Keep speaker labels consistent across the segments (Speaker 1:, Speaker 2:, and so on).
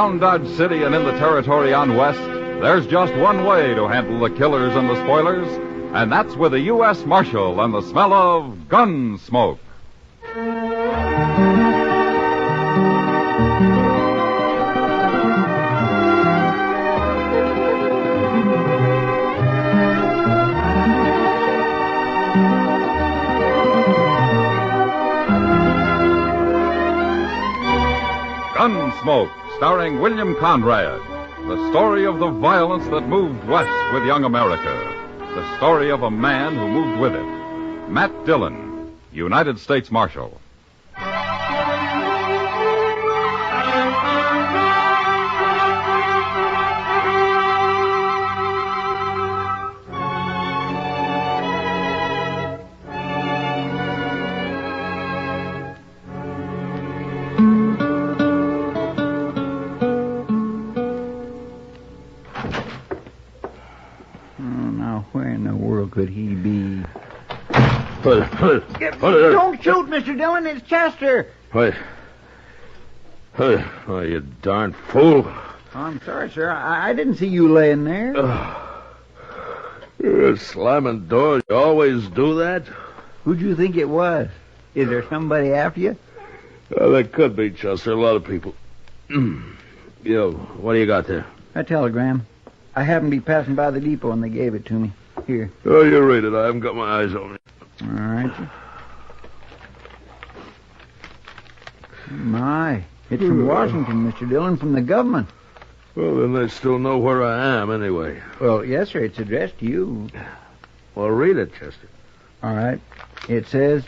Speaker 1: Around Dodge City and in the territory on West, there's just one way to handle the killers and the spoilers, and that's with a U.S. Marshal and the smell of Gunsmoke. Gunsmoke, starring William Conrad. The story of the violence that moved west with young America. The story of a man who moved with it. Matt Dillon, United States Marshal.
Speaker 2: Where in the world could he be?
Speaker 3: Don't shoot, Mr. Dillon. It's Chester.
Speaker 4: Wait. Oh, you darn fool.
Speaker 2: Oh, I'm sorry, sir. I didn't see you laying there.
Speaker 4: You're slamming doors. You always do that?
Speaker 2: Who'd you think it was? Is there somebody after you?
Speaker 4: Well, there could be, Chester. A lot of people. Yo, what do you got there?
Speaker 2: A telegram. I happened to be passing by the depot and they gave it to me. Here.
Speaker 4: Oh, you read it. I haven't got my eyes on it.
Speaker 2: All right. My. It's from Washington, Mr. Dillon, from the government.
Speaker 4: Well, then they still know where I am anyway.
Speaker 2: Well, yes, sir. It's addressed to you.
Speaker 4: Well, read it, Chester.
Speaker 2: All right. It says,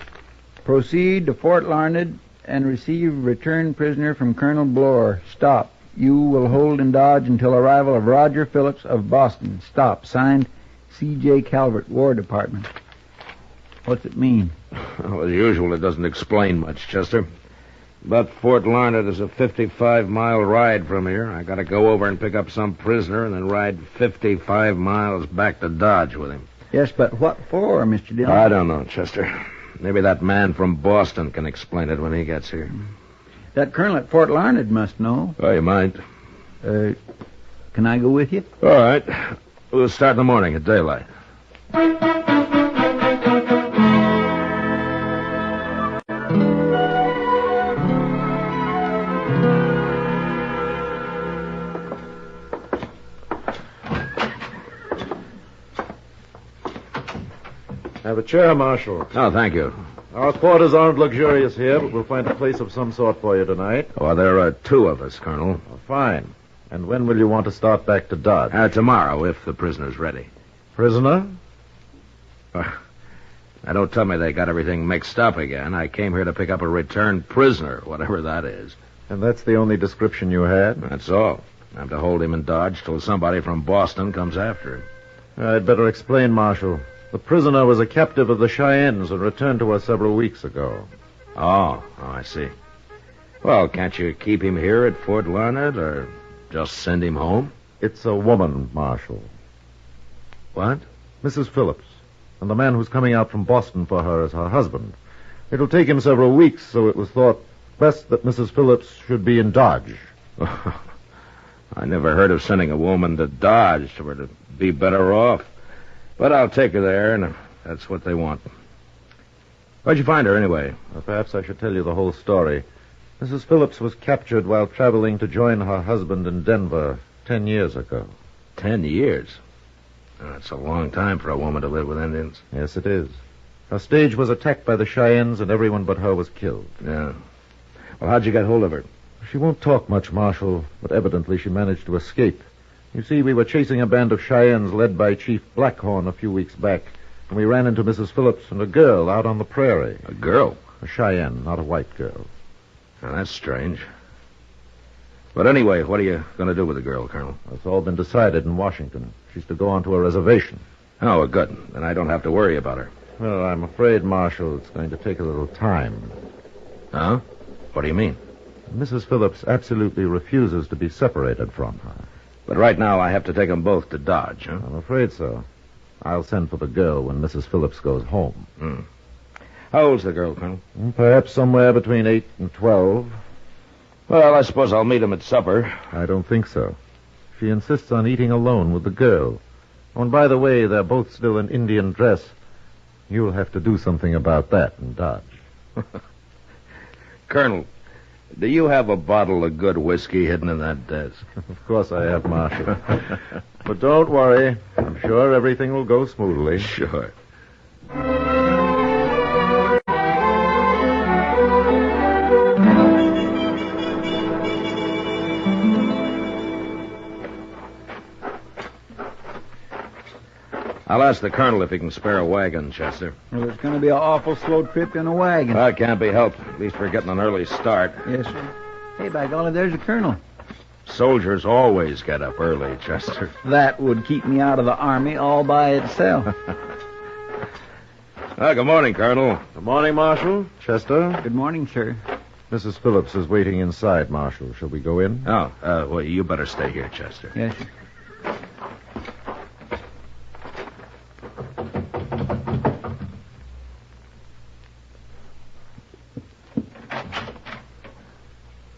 Speaker 2: proceed to Fort Larned and receive return prisoner from Colonel Bloor. Stop. You will hold in Dodge until arrival of Roger Phillips of Boston. Stop. Signed, C.J. Calvert, War Department. What's it mean?
Speaker 4: Well, as usual, it doesn't explain much, Chester. But Fort Larned is a 55-mile ride from here. I gotta go over and pick up some prisoner and then ride 55 miles back to Dodge with him.
Speaker 2: Yes, but what for, Mr. Dillon?
Speaker 4: I don't know, Chester. Maybe that man from Boston can explain it when he gets here.
Speaker 2: That colonel at Fort Larned must know.
Speaker 4: Oh, you might.
Speaker 2: Can I go with you?
Speaker 4: All right. We'll start in the morning at daylight.
Speaker 5: Have a chair, Marshal.
Speaker 4: Oh, thank you.
Speaker 5: Our quarters aren't luxurious here, but we'll find a place of some sort for you tonight.
Speaker 4: Oh, there are two of us, Colonel.
Speaker 5: Oh, fine. And when will you want to start back to Dodge?
Speaker 4: Tomorrow, if the prisoner's ready.
Speaker 5: Prisoner?
Speaker 4: Now, don't tell me they got everything mixed up again. I came here to pick up a returned prisoner, whatever that is.
Speaker 5: And that's the only description you had?
Speaker 4: That's all. I'm to hold him in Dodge till somebody from Boston comes after him.
Speaker 5: I'd better explain, Marshal. The prisoner was a captive of the Cheyennes and returned to us several weeks ago.
Speaker 4: Oh, I see. Well, can't you keep him here at Fort Larned or just send him home?
Speaker 5: It's a woman, Marshal.
Speaker 4: What?
Speaker 5: Mrs. Phillips. And the man who's coming out from Boston for her is her husband. It'll take him several weeks, so it was thought best that Mrs. Phillips should be in Dodge.
Speaker 4: I never heard of sending a woman to Dodge for her to be better off. But I'll take her there, and if that's what they want. Where'd you find her, anyway?
Speaker 5: Well, perhaps I should tell you the whole story. Mrs. Phillips was captured while traveling to join her husband in Denver 10 years ago.
Speaker 4: 10 years? That's a long time for a woman to live with Indians.
Speaker 5: Yes, it is. Her stage was attacked by the Cheyennes, and everyone but her was killed.
Speaker 4: Yeah. Well, how'd you get hold of her?
Speaker 5: She won't talk much, Marshal, but evidently she managed to escape. You see, we were chasing a band of Cheyennes led by Chief Blackhorn a few weeks back, and we ran into Mrs. Phillips and a girl out on the prairie.
Speaker 4: A girl?
Speaker 5: A Cheyenne, not a white girl.
Speaker 4: Now, that's strange. But anyway, what are you going to do with the girl, Colonel?
Speaker 5: It's all been decided in Washington. She's to go onto a reservation.
Speaker 4: Oh, well, good. Then I don't have to worry about her.
Speaker 5: Well, I'm afraid, Marshal, it's going to take a little time.
Speaker 4: Huh? What do you mean?
Speaker 5: Mrs. Phillips absolutely refuses to be separated from her.
Speaker 4: But right now I have to take them both to Dodge, huh?
Speaker 5: I'm afraid so. I'll send for the girl when Mrs. Phillips goes home.
Speaker 4: How old's the girl, Colonel?
Speaker 5: Perhaps somewhere between 8 and 12.
Speaker 4: Well, I suppose I'll meet him at supper.
Speaker 5: I don't think so. She insists on eating alone with the girl. Oh, and by the way, they're both still in Indian dress. You'll have to do something about that in Dodge.
Speaker 4: Colonel, do you have a bottle of good whiskey hidden in that desk?
Speaker 5: Of course I have, Marshal. But don't worry. I'm sure everything will go smoothly.
Speaker 4: Sure. I'll ask the colonel if he can spare a wagon, Chester.
Speaker 2: Well, it's going to be an awful slow trip in a wagon.
Speaker 4: That can't be helped. At least we're getting an early start.
Speaker 2: Yes, sir. Hey, by golly, there's the colonel.
Speaker 4: Soldiers always get up early, Chester.
Speaker 2: That would keep me out of the army all by itself.
Speaker 4: Good morning, Colonel.
Speaker 5: Good morning, Marshal. Chester.
Speaker 2: Good morning, sir.
Speaker 5: Mrs. Phillips is waiting inside, Marshal. Shall we go in?
Speaker 4: Oh, well, you better stay here, Chester.
Speaker 2: Yes, sir.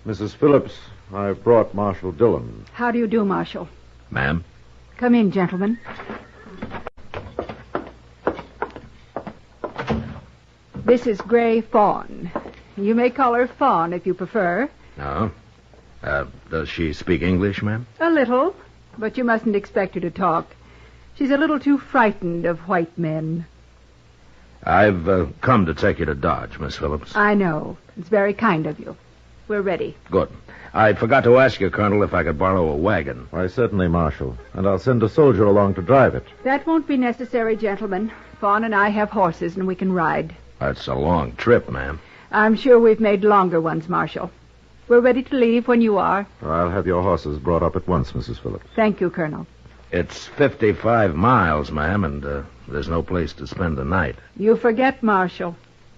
Speaker 5: Mrs. Phillips, I've brought Marshal Dillon.
Speaker 6: How do you do, Marshal?
Speaker 4: Ma'am?
Speaker 6: Come in, gentlemen. This is Gray Fawn. You may call her Fawn if you prefer.
Speaker 4: No. Does she speak English, ma'am?
Speaker 6: A little, but you mustn't expect her to talk. She's a little too frightened of white men.
Speaker 4: I've come to take you to Dodge, Miss Phillips.
Speaker 6: I know. It's very kind of you. We're ready.
Speaker 4: Good. I forgot to ask you, Colonel, if I could borrow a wagon.
Speaker 5: Why, certainly, Marshal. And I'll send a soldier along to drive it.
Speaker 6: That won't be necessary, gentlemen. Fawn and I have horses, and we can ride.
Speaker 4: That's a long trip, ma'am.
Speaker 6: I'm sure we've made longer ones, Marshal. We're ready to leave when you are.
Speaker 5: I'll have your horses brought up at once, Mrs. Phillips.
Speaker 6: Thank you, Colonel.
Speaker 4: It's 55 miles, ma'am, and there's no place to spend the night.
Speaker 6: You forget, Marshal.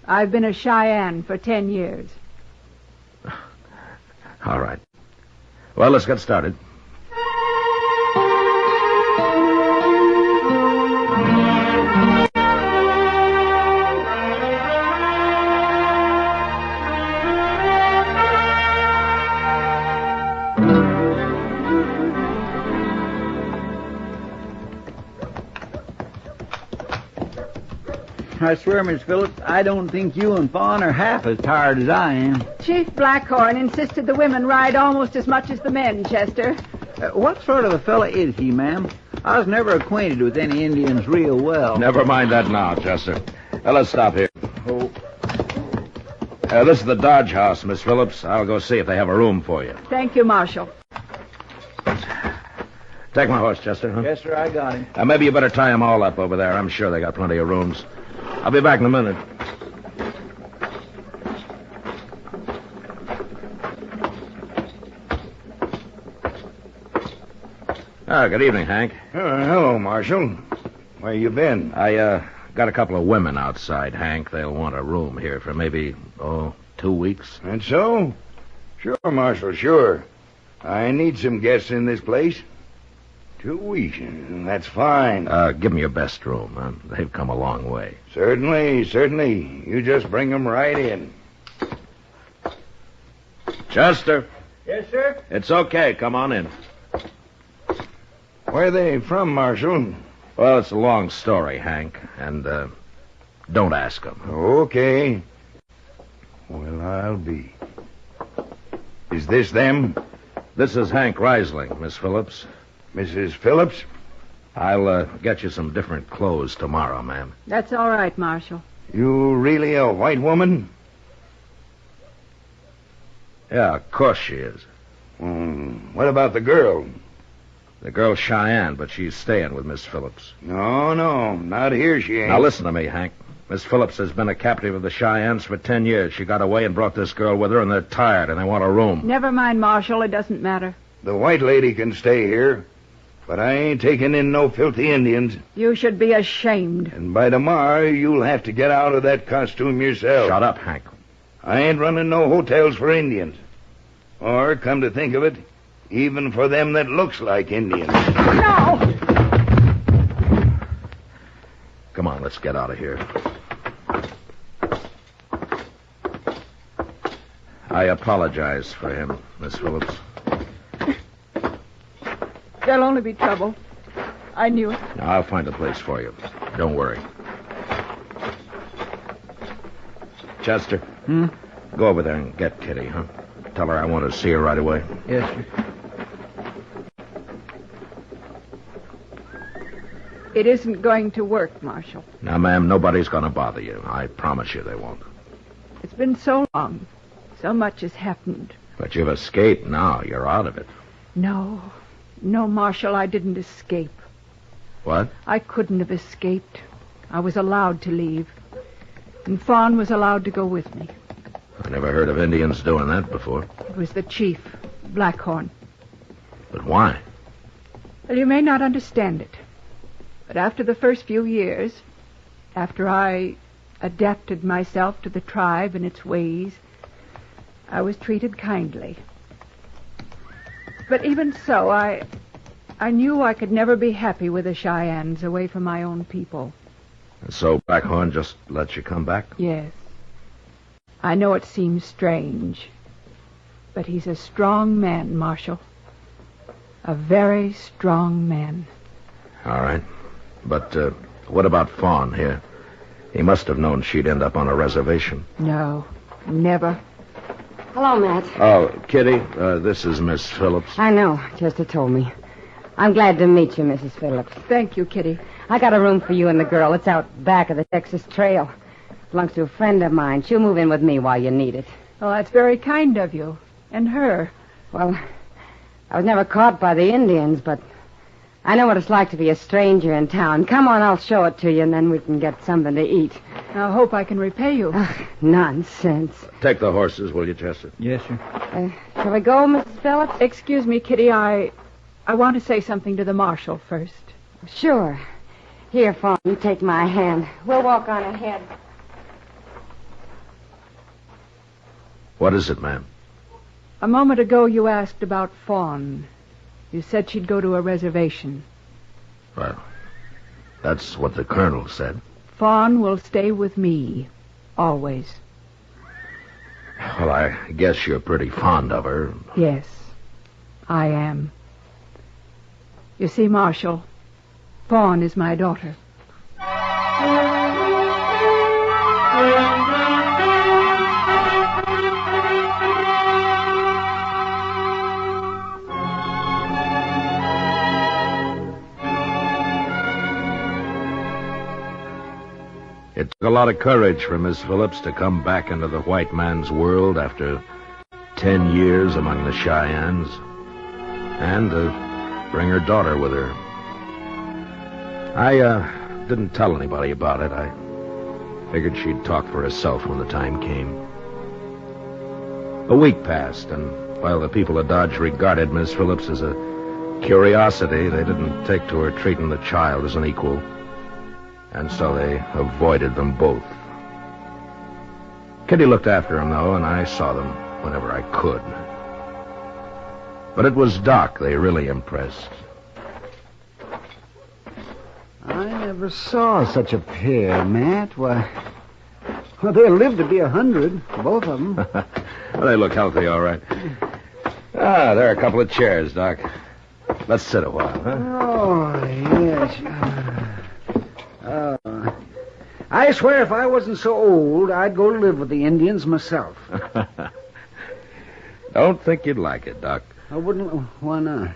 Speaker 6: I've been a Cheyenne for 10 years.
Speaker 4: All right. Well, let's get started.
Speaker 2: I swear, Miss Phillips, I don't think you and Fawn are half as tired as I am.
Speaker 6: Chief Blackhorn insisted the women ride almost as much as the men, Chester.
Speaker 2: What sort of a fella is he, ma'am? I was never acquainted with any Indians real well.
Speaker 4: Never mind that now, Chester. Let's stop here. This is the Dodge house, Miss Phillips. I'll go see if they have a room for you.
Speaker 6: Thank you, Marshal.
Speaker 4: Take my horse, Chester. Huh?
Speaker 2: Yes, sir, I got him.
Speaker 4: Maybe you better tie them all up over there. I'm sure they got plenty of rooms. I'll be back in a minute. Good evening, Hank.
Speaker 7: Hello, Marshal. Where you been?
Speaker 4: I got a couple of women outside, Hank. They'll want a room here for maybe, 2 weeks.
Speaker 7: And so? Sure, Marshal, sure. I need some guests in this place. 2 weeks. That's fine.
Speaker 4: Give me your best room. They've come a long way.
Speaker 7: Certainly, certainly. You just bring them right in.
Speaker 4: Chester.
Speaker 2: Yes, sir?
Speaker 4: It's okay. Come on in.
Speaker 7: Where are they from, Marshal?
Speaker 4: Well, it's a long story, Hank, and don't ask them.
Speaker 7: Okay. Well, I'll be. Is this them?
Speaker 4: This is Hank Risling, Miss Phillips.
Speaker 7: Mrs. Phillips?
Speaker 4: I'll get you some different clothes tomorrow, ma'am.
Speaker 6: That's all right, Marshal.
Speaker 7: You really a white woman?
Speaker 4: Yeah, of course she is.
Speaker 7: What about the girl?
Speaker 4: The girl's Cheyenne, but she's staying with Miss Phillips.
Speaker 7: No, not here she ain't.
Speaker 4: Now listen to me, Hank. Miss Phillips has been a captive of the Cheyennes for 10 years. She got away and brought this girl with her, and they're tired, and they want a room.
Speaker 6: Never mind, Marshal. It doesn't matter.
Speaker 7: The white lady can stay here, but I ain't taking in no filthy Indians.
Speaker 6: You should be ashamed.
Speaker 7: And by tomorrow, you'll have to get out of that costume yourself.
Speaker 4: Shut up, Hank.
Speaker 7: I ain't running no hotels for Indians. Or, come to think of it, even for them that looks like Indians.
Speaker 6: No!
Speaker 4: Come on, let's get out of here. I apologize for him, Miss Phillips.
Speaker 6: There'll only be trouble. I knew it.
Speaker 4: Now, I'll find a place for you. Don't worry. Chester? Go over there and get Kitty, huh? Tell her I want to see her right away.
Speaker 2: Yes, sir.
Speaker 6: It isn't going to work, Marshal.
Speaker 4: Now, ma'am, nobody's going to bother you. I promise you they won't.
Speaker 6: It's been so long. So much has happened.
Speaker 4: But you've escaped now. You're out of it.
Speaker 6: No, Marshal, I didn't escape.
Speaker 4: What?
Speaker 6: I couldn't have escaped. I was allowed to leave. And Fawn was allowed to go with me.
Speaker 4: I never heard of Indians doing that before.
Speaker 6: It was the chief, Blackhorn.
Speaker 4: But why?
Speaker 6: Well, you may not understand it. But after the first few years, after I adapted myself to the tribe and its ways, I was treated kindly. But even so, I knew I could never be happy with the Cheyennes away from my own people.
Speaker 4: And so Blackhorn just lets you come back?
Speaker 6: Yes. I know it seems strange, but he's a strong man, Marshal. A very strong man.
Speaker 4: All right. But what about Fawn here? He must have known she'd end up on a reservation.
Speaker 6: No, never.
Speaker 8: Hello, Matt.
Speaker 4: Oh, Kitty, this is Miss Phillips.
Speaker 8: I know. Chester told me. I'm glad to meet you, Mrs. Phillips.
Speaker 6: Thank you, Kitty.
Speaker 8: I got a room for you and the girl. It's out back of the Texas Trail. Belongs to a friend of mine. She'll move in with me while you need it.
Speaker 6: Well, that's very kind of you. And her.
Speaker 8: Well, I was never caught by the Indians, but I know what it's like to be a stranger in town. Come on, I'll show it to you, and then we can get something to eat.
Speaker 6: I hope I can repay you.
Speaker 8: Nonsense.
Speaker 4: Take the horses, will you, Chester?
Speaker 2: Yes, sir.
Speaker 8: Shall we go, Mrs. Phillips?
Speaker 6: Excuse me, Kitty. I want to say something to the marshal first.
Speaker 8: Sure. Here, Fawn, you take my hand. We'll walk on ahead.
Speaker 4: What is it, ma'am?
Speaker 6: A moment ago, you asked about Fawn. You said she'd go to a reservation.
Speaker 4: Well, that's what the colonel said.
Speaker 6: Fawn will stay with me. Always.
Speaker 4: Well, I guess you're pretty fond of her.
Speaker 6: Yes, I am. You see, Marshal, Fawn is my daughter.
Speaker 4: It took a lot of courage for Miss Phillips to come back into the white man's world after 10 years among the Cheyennes, and to bring her daughter with her. I didn't tell anybody about it. I figured she'd talk for herself when the time came. A week passed, and while the people of Dodge regarded Miss Phillips as a curiosity, they didn't take to her treating the child as an equal. And so they avoided them both. Kitty looked after them, though, and I saw them whenever I could. But it was Doc they really impressed.
Speaker 3: I never saw such a pair, Matt. Why, well, they'll live to be 100, both of them.
Speaker 4: Well, they look healthy, all right. Ah, there are a couple of chairs, Doc. Let's sit a while, huh?
Speaker 3: Oh, yes. I swear if I wasn't so old, I'd go live with the Indians myself.
Speaker 4: Don't think you'd like it, Doc.
Speaker 3: I wouldn't. Why not?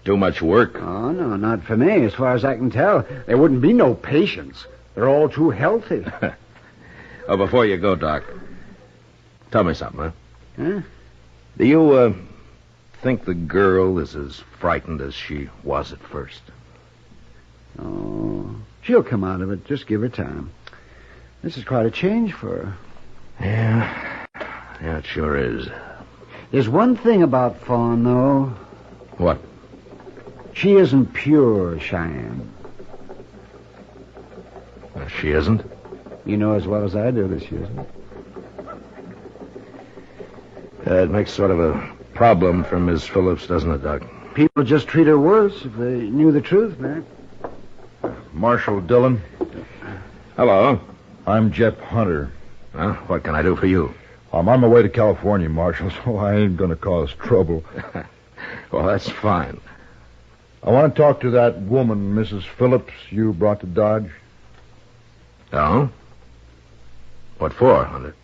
Speaker 4: Too much work.
Speaker 3: Oh, no, not for me. As far as I can tell, there wouldn't be no patients. They're all too healthy.
Speaker 4: Oh, before you go, Doc, tell me something, huh?
Speaker 3: Huh?
Speaker 4: Do you, think the girl is as frightened as she was at first?
Speaker 3: Oh, she'll come out of it. Just give her time. This is quite a change for her.
Speaker 4: Yeah, it sure is.
Speaker 3: There's one thing about Fawn, though.
Speaker 4: What?
Speaker 3: She isn't pure Cheyenne.
Speaker 4: She isn't?
Speaker 3: You know as well as I do that she isn't.
Speaker 4: It makes sort of a problem for Miss Phillips, doesn't it, Doc?
Speaker 3: People just treat her worse if they knew the truth, man.
Speaker 5: Marshal Dillon,
Speaker 4: Hello.
Speaker 5: I'm Jeff Hunter.
Speaker 4: Well, what can I do for you?
Speaker 9: I'm on my way to California, Marshal, so I ain't going to cause trouble.
Speaker 4: Well, that's fine.
Speaker 9: I want to talk to that woman, Mrs. Phillips, you brought to Dodge.
Speaker 4: Oh? What for, Hunter?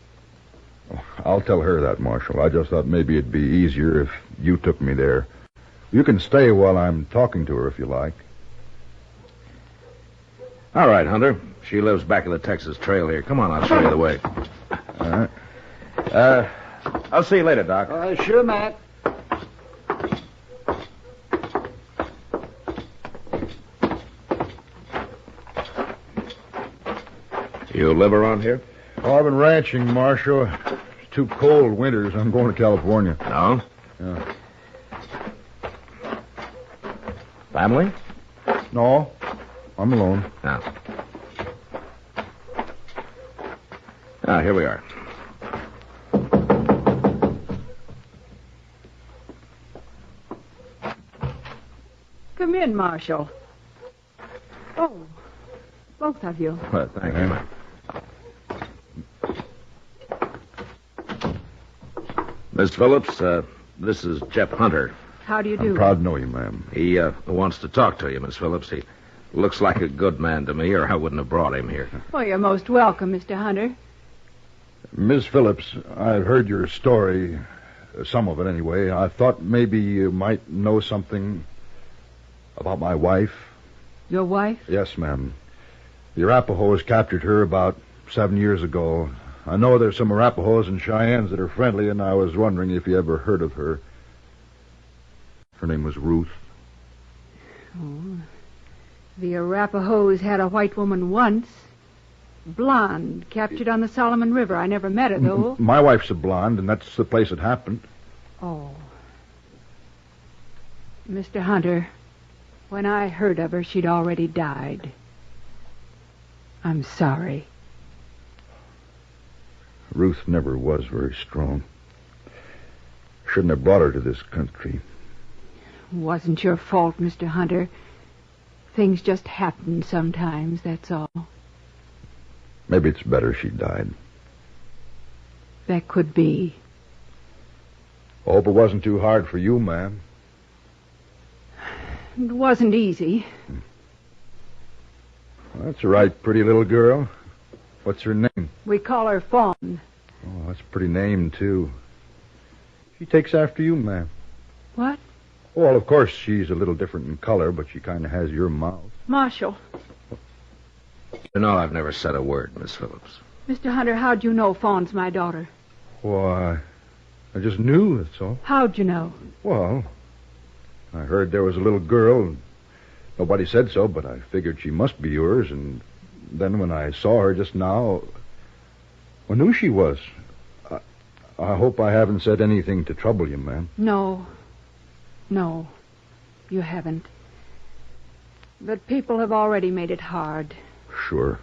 Speaker 9: I'll tell her that, Marshal. I just thought maybe it'd be easier if you took me there. You can stay while I'm talking to her if you like.
Speaker 4: All right, Hunter. She lives back of the Texas Trail here. Come on, I'll show you the way.
Speaker 9: All right.
Speaker 4: I'll see you later, Doc.
Speaker 3: Sure, Matt.
Speaker 4: You live around here?
Speaker 9: Oh, I've been ranching, Marshal. It's too cold winters. I'm going to California.
Speaker 4: No?
Speaker 9: Yeah.
Speaker 4: Family?
Speaker 9: No, I'm alone.
Speaker 4: No. Ah, here we are.
Speaker 6: Come in, Marshal. Oh, both of you.
Speaker 4: Well, thank you. Miss Phillips, this is Jeff Hunter.
Speaker 6: How do you do?
Speaker 9: I'm proud to know you, ma'am.
Speaker 4: He wants to talk to you, Miss Phillips. He looks like a good man to me, or I wouldn't have brought him here.
Speaker 6: Well, you're most welcome, Mr. Hunter.
Speaker 9: Miss Phillips, I've heard your story, some of it anyway. I thought maybe you might know something about my wife.
Speaker 6: Your wife?
Speaker 9: Yes, ma'am. The Arapahoes captured her about 7 years ago. I know there's some Arapahoes and Cheyennes that are friendly, and I was wondering if you ever heard of her. Her name was Ruth.
Speaker 6: Oh. The Arapahoes had a white woman once. Blonde, captured on the Solomon River. I never met her, though.
Speaker 9: My wife's a blonde, and that's the place it happened.
Speaker 6: Oh. Mr. Hunter, when I heard of her, she'd already died. I'm sorry.
Speaker 9: Ruth never was very strong. Shouldn't have brought her to this country.
Speaker 6: Wasn't your fault, Mr. Hunter. Things just happen sometimes, that's all.
Speaker 9: Maybe it's better she died.
Speaker 6: That could be.
Speaker 9: I hope it wasn't too hard for you, ma'am.
Speaker 6: It wasn't easy.
Speaker 9: Well, that's a right pretty little girl. What's her name?
Speaker 6: We call her Fawn.
Speaker 9: Oh, that's a pretty name, too. She takes after you, ma'am.
Speaker 6: What?
Speaker 9: Well, of course, she's a little different in color, but she kind of has your mouth.
Speaker 6: Marshal.
Speaker 4: You know, I've never said a word, Miss Phillips.
Speaker 6: Mr. Hunter, how'd you know Fawn's my daughter?
Speaker 9: Why, I just knew, that's all.
Speaker 6: How'd you know?
Speaker 9: Well, I heard there was a little girl. Nobody said so, but I figured she must be yours, and then when I saw her just now, I knew she was. I hope I haven't said anything to trouble you, ma'am.
Speaker 6: No, you haven't. But people have already made it hard.
Speaker 9: Sure.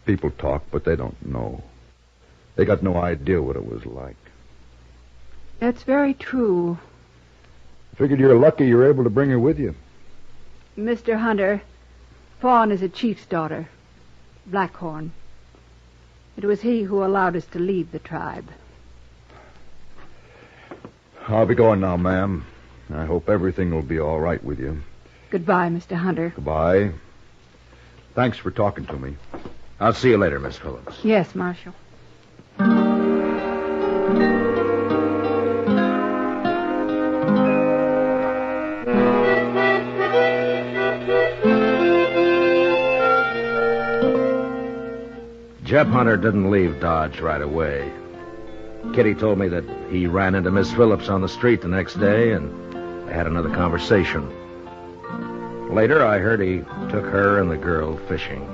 Speaker 9: People talk, but they don't know. They got no idea what it was like.
Speaker 6: That's very true.
Speaker 9: Figured you're lucky you're able to bring her with you.
Speaker 6: Mr. Hunter, Fawn is a chief's daughter, Blackhorn. It was he who allowed us to leave the tribe.
Speaker 9: I'll be going now, ma'am. I hope everything will be all right with you.
Speaker 6: Goodbye, Mr. Hunter.
Speaker 9: Goodbye. Thanks for talking to me.
Speaker 4: I'll see you later, Miss Phillips.
Speaker 6: Yes, Marshal.
Speaker 4: Jeff Hunter didn't leave Dodge right away. Kitty told me that he ran into Miss Phillips on the street the next day, and they had another conversation. Later, I heard he took her and the girl fishing.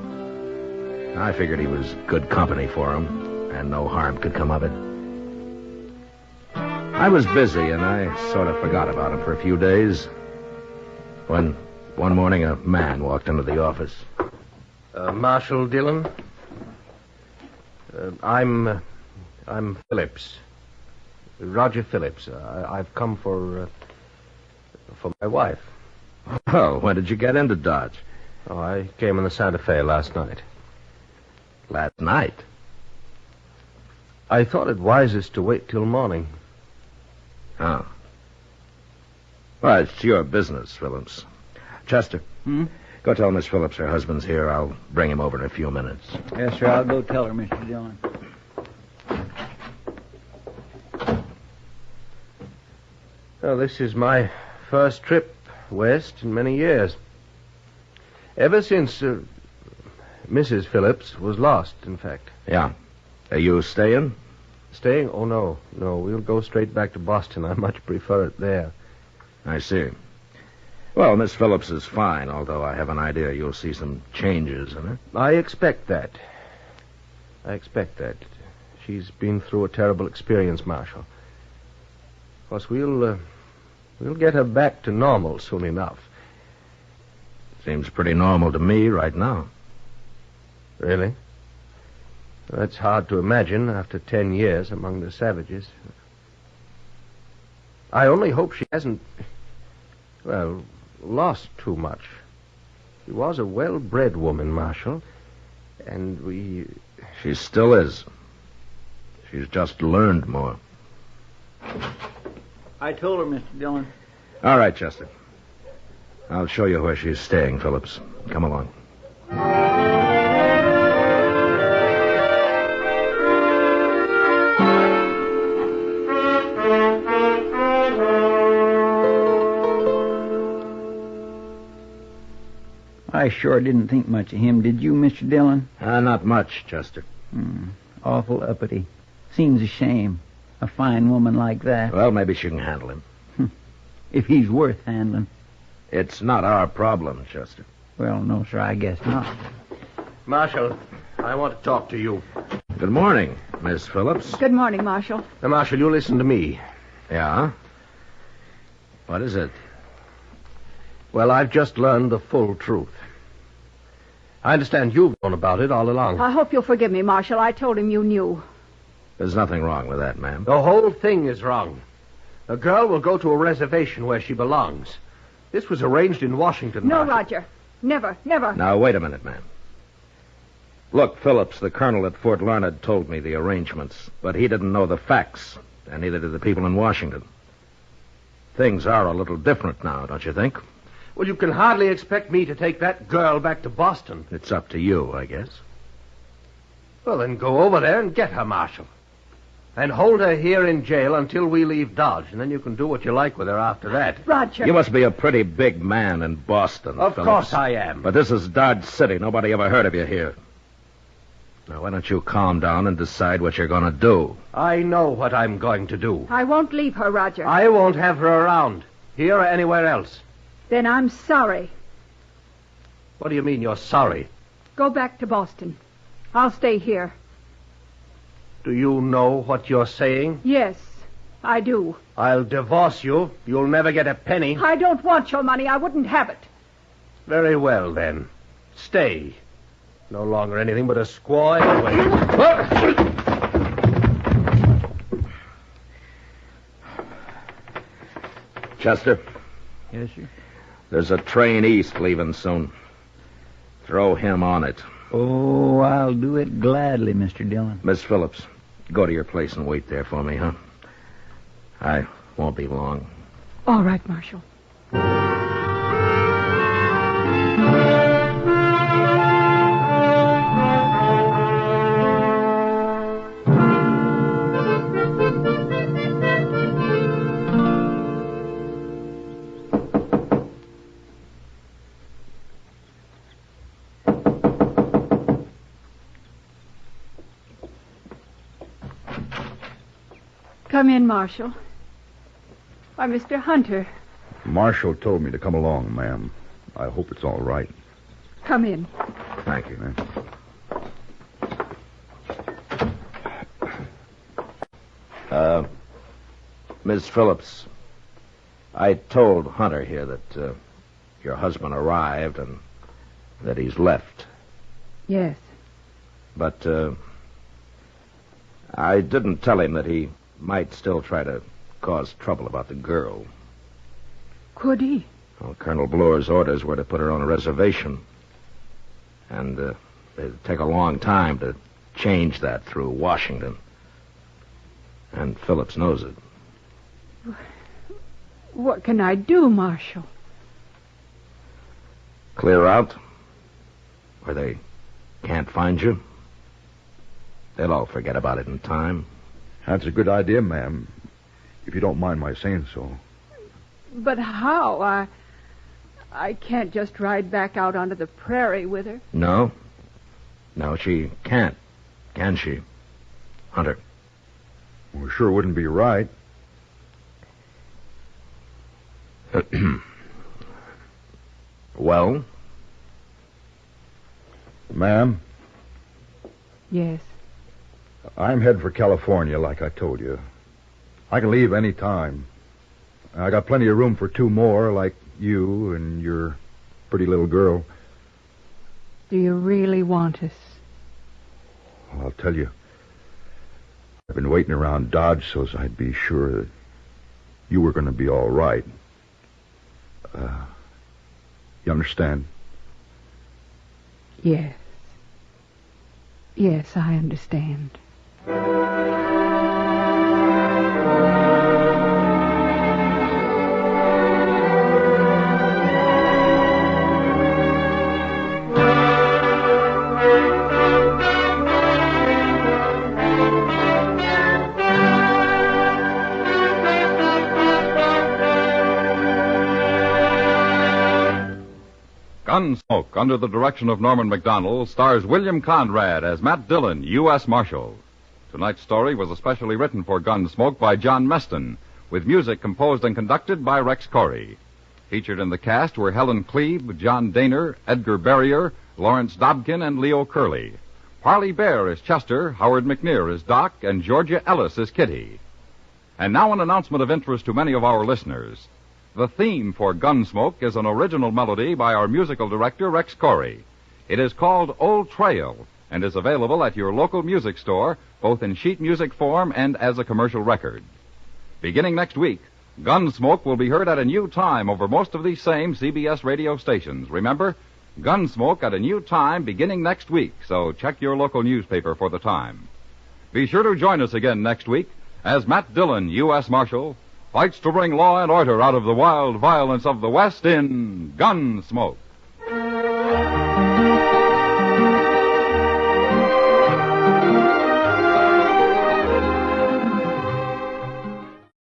Speaker 4: I figured he was good company for him, and no harm could come of it. I was busy, and I sort of forgot about him for a few days, when one morning a man walked into the office.
Speaker 10: Marshal Dillon? I'm Phillips. Roger Phillips. I've come for my wife.
Speaker 4: Well, when did you get into Dodge?
Speaker 10: Oh, I came in the Santa Fe last night.
Speaker 4: Last night?
Speaker 10: I thought it wisest to wait till morning.
Speaker 4: Oh. Well, it's your business, Phillips. Chester. Go tell Miss Phillips her husband's here. I'll bring him over in a few minutes.
Speaker 2: Yes, sir. I'll go tell her, Mr. Dillon.
Speaker 10: Well, this is my first trip west in many years. Ever since Mrs. Phillips was lost, in fact.
Speaker 4: Yeah. Are you staying?
Speaker 10: Staying? Oh, no. No, we'll go straight back to Boston. I much prefer it there.
Speaker 4: I see. Well, Miss Phillips is fine, although I have an idea you'll see some changes in her.
Speaker 10: I expect that. She's been through a terrible experience, Marshal. Of course, we'll get her back to normal soon enough.
Speaker 4: Seems pretty normal to me right now.
Speaker 10: Really? That's hard to imagine after 10 years among the savages. I only hope she hasn't, well, lost too much. She was a well-bred woman, Marshal, and
Speaker 4: She still is. She's just learned more.
Speaker 2: I told her, Mr. Dillon.
Speaker 4: All right, Chester. I'll show you where she's staying, Phillips. Come along.
Speaker 2: I sure didn't think much of him, did you, Mr. Dillon?
Speaker 4: Not much, Chester.
Speaker 2: Awful uppity. Seems a shame. A fine woman like that.
Speaker 4: Well, maybe she can handle him.
Speaker 2: If he's worth handling.
Speaker 4: It's not our problem, Chester.
Speaker 2: Well, no, sir, I guess not.
Speaker 10: Marshal, I want to talk to you.
Speaker 4: Good morning, Miss Phillips.
Speaker 6: Good morning, Marshal.
Speaker 10: Now, Marshal, you listen to me.
Speaker 4: Yeah? What is it?
Speaker 10: Well, I've just learned the full truth. I understand you've known about it all along.
Speaker 6: I hope you'll forgive me, Marshal. I told him you knew.
Speaker 4: There's nothing wrong with that, ma'am.
Speaker 10: The whole thing is wrong. A girl will go to a reservation where she belongs. This was arranged in Washington.
Speaker 6: No,
Speaker 10: Marshal.
Speaker 6: Roger. Never, never.
Speaker 4: Now, wait a minute, ma'am. Look, Phillips, the colonel at Fort Larned told me the arrangements, but he didn't know the facts, and neither did the people in Washington. Things are a little different now, don't you think?
Speaker 10: Well, you can hardly expect me to take that girl back to Boston.
Speaker 4: It's up to you, I guess.
Speaker 10: Well, then go over there and get her, Marshal. And hold her here in jail until we leave Dodge, and then you can do what you like with her after that.
Speaker 6: Roger.
Speaker 4: You must be a pretty big man in Boston,
Speaker 10: Of
Speaker 4: Phillips.
Speaker 10: course I am.
Speaker 4: But this is Dodge City. Nobody ever heard of you here. Now, why don't you calm down and decide what you're going to do?
Speaker 10: I know what I'm going to do.
Speaker 6: I won't leave her, Roger.
Speaker 10: I won't have her around, here or anywhere else.
Speaker 6: Then I'm sorry.
Speaker 10: What do you mean you're sorry?
Speaker 6: Go back to Boston. I'll stay here.
Speaker 10: Do you know what you're saying?
Speaker 6: Yes, I do.
Speaker 10: I'll divorce you. You'll never get a penny.
Speaker 6: I don't want your money. I wouldn't have it.
Speaker 10: Very well, then. Stay. No longer anything but a squaw anyway.
Speaker 4: Chester,
Speaker 2: Yes, sir.
Speaker 4: there's a train east leaving soon. Throw him on it.
Speaker 2: Oh, I'll do it gladly, Mr. Dillon.
Speaker 4: Miss Phillips, go to your place and wait there for me, huh? I won't be long.
Speaker 6: All right, Marshal. Come in, Marshal. Why, Mr. Hunter.
Speaker 9: Marshal told me to come along, ma'am. I hope it's all right.
Speaker 6: Come in.
Speaker 4: Thank you. Miss Phillips, I told Hunter here that your husband arrived and that he's left.
Speaker 6: Yes.
Speaker 4: But I didn't tell him that he might still try to cause trouble about the girl.
Speaker 6: Could he?
Speaker 4: Well, Colonel Bloor's orders were to put her on a reservation. And it'd take a long time to change that through Washington. And Phillips knows it.
Speaker 6: What can I do, Marshal?
Speaker 4: Clear out, where they can't find you. They'll all forget about it in time.
Speaker 9: That's a good idea, ma'am, if you don't mind my saying so.
Speaker 6: But how? I can't just ride back out onto the prairie with her.
Speaker 4: No. No, she can't. Can she? Hunter.
Speaker 9: Well, sure wouldn't be right.
Speaker 4: Well?
Speaker 9: Ma'am,
Speaker 6: Yes.
Speaker 9: I'm heading for California, like I told you. I can leave any time. I got plenty of room for two more, like you and your pretty little girl.
Speaker 6: Do you really want us?
Speaker 9: Well, I'll tell you. I've been waiting around Dodge so's I'd be sure that you were going to be all right. You understand?
Speaker 6: Yes. Yes, I understand.
Speaker 1: Gunsmoke, under the direction of Norman MacDonald, stars William Conrad as Matt Dillon, U.S. Marshal. Tonight's story was especially written for Gunsmoke by John Meston, with music composed and conducted by Rex Corey. Featured in the cast were Helen Cleve, John Daner, Edgar Barrier, Lawrence Dobkin, and Leo Curley. Parley Bear is Chester, Howard McNear is Doc, and Georgia Ellis is Kitty. And now an announcement of interest to many of our listeners. The theme for Gunsmoke is an original melody by our musical director, Rex Corey. It is called Old Trail and is available at your local music store, both in sheet music form and as a commercial record. Beginning next week, Gunsmoke will be heard at a new time over most of these same CBS radio stations. Remember, Gunsmoke at a new time beginning next week, so check your local newspaper for the time. Be sure to join us again next week as Matt Dillon, U.S. Marshal, fights to bring law and order out of the wild violence of the West in Gunsmoke.